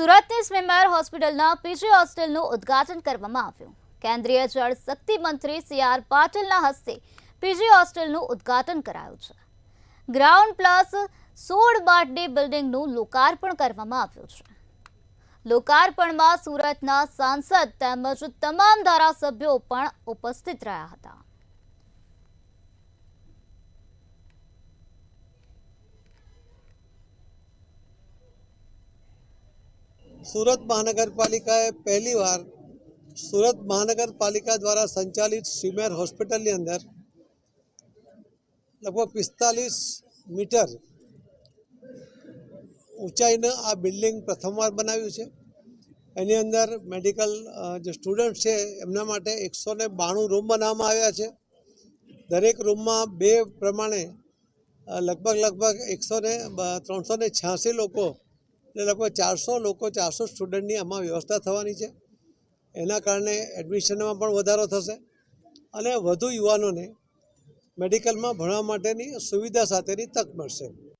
સુરતની સ્વિમેર હોસ્પિટલના પીજી હોસ્ટેલનું ઉદ્ઘાટન કરવામાં આવ્યું। કેન્દ્રીય જળ શક્તિ મંત્રી સી.આર. પાટીલના હસ્તે પીજી હોસ્ટેલનું ઉદ્ઘાટન કરાયું છે। ગ્રાઉન્ડ પ્લસ 16 માળની બિલ્ડિંગનું લોકાર્પણ કરવામાં આવ્યું છે। લોકાર્પણમાં સુરતના સાંસદ તેમજ તમામ ધારાસભ્યો પણ ઉપસ્થિત રહ્યા હતા। सूरत महानगरपालिकाए पहली बार सूरत महानगरपालिका द्वारा संचालित स्विमेर हॉस्पिटल अंदर लगभग 45 मीटर ऊंचाईना आ बिल्डिंग प्रथमवार बनाव्યું છે। એની અંદર મેડિકલ જે સ્ટુડન્ટ છે એમના માટે 192 રૂમ બનાવવામાં આવ્યા છે। દરેક રૂમમાં બે પ્રમાણે લગભગ 386 લોકો लगभग 400 लोग 400 स्टूडेंटनी आमां व्यवस्था थवानी छे। एना कारणे एडमिशनमां पण वधारो थशे अने वधु युवानोने मेडिकलमां भणवा माटेनी सुविधा साथेनी तक मळशे।